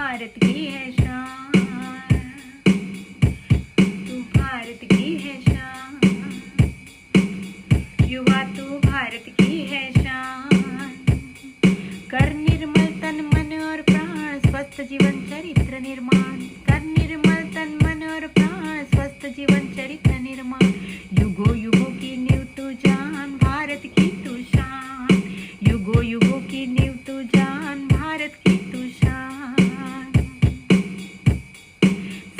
भारत की है शान, तू भारत की है शान, युवा तू भारत की है शान। कर निर्मल तन मन और प्राण, स्वस्थ जीवन चरित्र निर्माण। कर निर्मल तन मन और प्राण, स्वस्थ जीवन चरित्र निर्माण। युगों युगों की नींव तू जान, भारत की तू शान। युगों युगों की नींव तू जान, भारत की तू शान।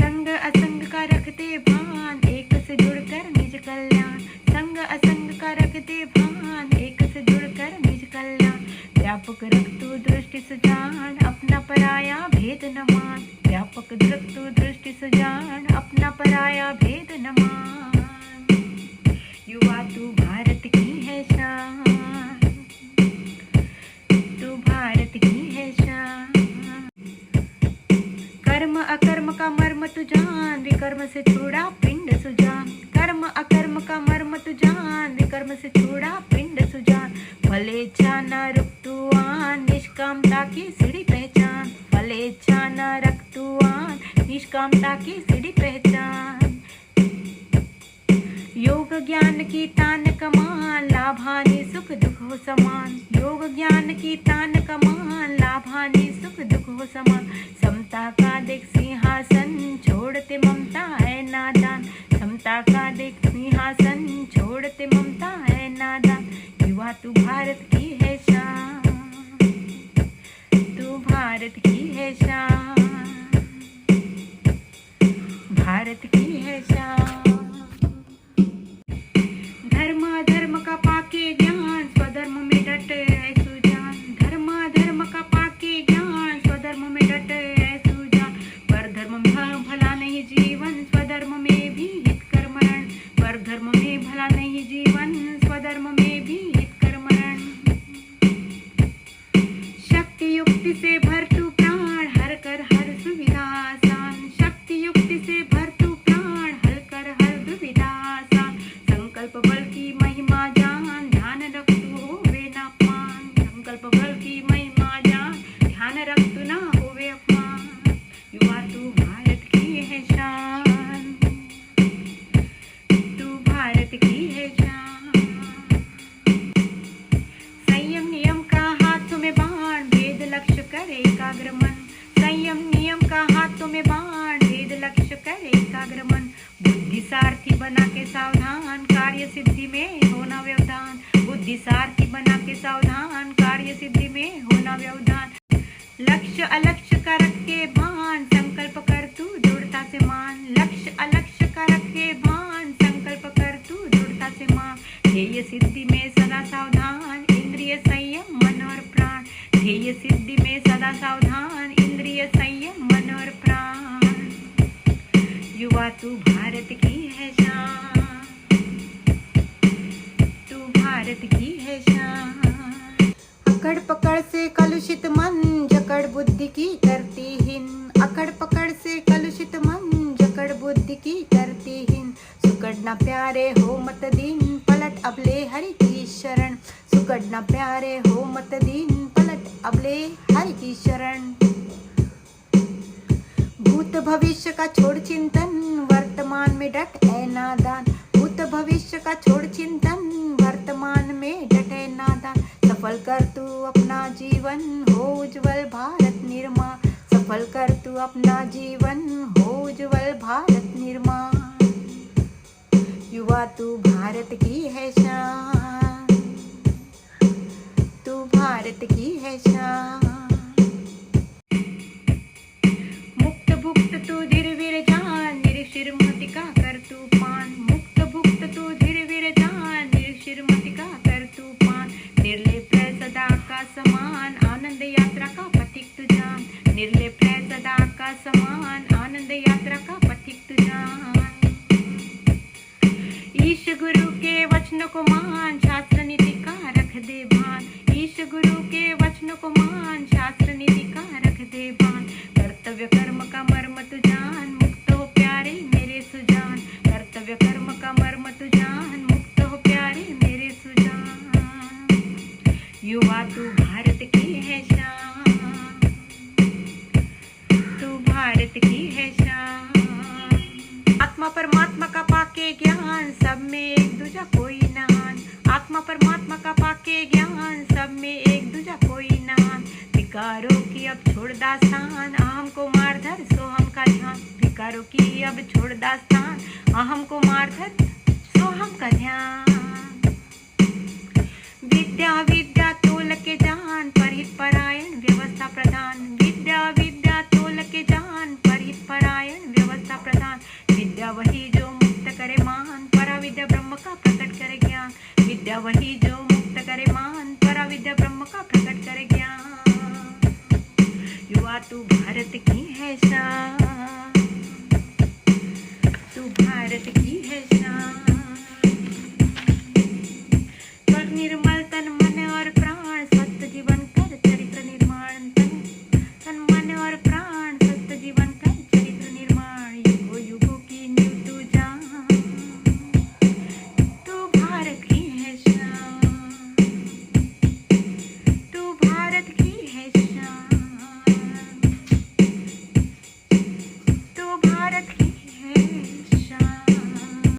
संग असंग का रखते भान, एक से जुड़कर निज कल्याण। संग असंग का रखते भान, एक से जुड़कर निज कल्याण। व्यापक रख तू दृष्टि सुजान, अपना पराया भेद न मान। व्यापक रख तू दृष्टि सुजान, अपना पराया भेद न मान। युवा तू भारत की है शान, तू भारत की है शान। कर्म अकर्म का मर्म तू जान, विकर्म से छोड़ा पिंड सुजान। कर्म अकर्म का मर्म तू जान, विकर्म से छोड़ा पिंड सुजान। फले इच्छा न रुक तू आन, निष्कामता की सीढ़ी पहचान। फले इच्छा न रख तू आन, निष्कामता की सीढ़ी पहचान। योग ज्ञान की तान कमान, लाभानि सुख दुख हो समान। योग ज्ञान की तान कमान, लाभानि सुख दुख हो समान। समता का देख सिंहासन, छोड़ते ममता है नादान। समता का देख सिंहासन, छोड़ते ममता है नादान। युवा तू भारत की है शान, तू भारत की है शान, भारत की है शान। धर्म अधर्म का पाके ज्ञान, स्वधर्म में डटे है सुजान। धर्म अधर्म का पाके ज्ञान, स्वधर्म में डटे है सुजान। पर धर्म में भला नहीं जीवन, स्वधर्म में भी हित कर मरण। पर धर्म में भला नहीं जीवन, स्वधर्म में भी हित कर मरण। शक्ति युक्ति से भर तू प्राण, हर कर हर सुविधा आसान। शक्ति युक्ति से भर तू प्राण, हर कर हर दुविधा आसान। संकल्प बल की महिमा जान, ध्यान रख तू होवे न अपमान। संकल्प बल की महिमा जान, ध्यान रख तू न होवे अपमान। युवा तू भारत की है शान, तू भारत की है शान। संयम नियम का हाथों में बाण, भेद लक्ष्य करे एकाग्र मन। संयम नियम का हाथों में बाण, भेद लक्ष्य करे एकाग्र मन। बुद्धि सारथी बना के सावधान, कार्य सिद्धि में होना व्यवधान। बुद्धि सारथी बना के सावधान, कार्य सिद्धि में होना व्यवधान। लक्ष्य अलक्ष्य का रख के भान, संकल्प कर तू दृढ़ता से मान। लक्ष्य अलक्ष्य का रख के भान, संकल्प कर तू दृढ़ता से मान। ध्येय सिद्धि में सदा सावधान, इंद्रिय संयम मन और प्राण। ध्येय सिद्धि में सदा सावधान, इंद्रिय संयम मन और प्राण। युवा तू भारत की है शान, तू भारत की है शान। अकड़ पकड़ से कलुषित मन, जकड़ बुद्धि की करती हीन। अकड़ पकड़ से कलुषित मन, जकड़ बुद्धि की करती हीन। सुकड़ना प्यारे हो मत दीन, पलट अबले हरि की शरण। सुकड़ना प्यारे हो मत दीन, पलट अबले हरि की शरण। भूत भविष्य का छोड़ चिंतन, वर्तमान में डट है नादान। भूत भविष्य का छोड़ चिंतन, वर्तमान में डट है नादान। सफल कर तू अपना जीवन, हो उज्जवल भारत निर्माण। सफल कर तू अपना जीवन, हो उज्जवल भारत निर्माण। युवा तू भारत की है शान, तू भारत की है शान। भुक्त तू धीर वीर जान, निरीक्षिर मतिका कर तू पान। मुक्त भुक्त तू धीर वीर जान, निरीक्षिर मतिका कर तू पान। निर्लेप है सदा का समान, आनंद यात्रा का पथिक तू जान। निर्लेप है सदा का समान, आनंद यात्रा का पथिक तू जान। ईश गुरु के वचन को मान, शास्त्र नीति का रख दे भान। ईश गुरु के वचन को मान, शास्त्र नीति का रख दे भान। कर्तव्य कर्म का मर्म तू जान, मुक्त हो प्यारे मेरे सुजान। कर्तव्य कर्म का मर्म तू जान, मुक्त हो प्यारे मेरे सुजान। युवा तू भारत की है शान, भारत की है शान। आत्मा परमात्मा का पाके ज्ञान, सब में एक दूजा कोई नहान। आत्मा परमात्मा का पाके ज्ञान, सब में एक दूजा कोई नहान। विकारों की अब छोड़ दास्तान, अहम को मार धर सोहम का ध्यान। विकारों की अब छोड़ दास्तान, अहम को मार धर सोहम का ध्यान। विद्या विद्या तोल के जान, परहित परायण व्यवस्था प्रधान। विद्या विद्या तोल के जान, परहित परायण व्यवस्था प्रधान। विद्या वही जो मुक्त करे मान, पराविद्या ब्रह्म का प्रकट करे ज्ञान। विद्या वही जो मुक्त करे मान, पराविद्या ब्रह्म का प्रकट करे ज्ञान। युवा तू भारत की है शान।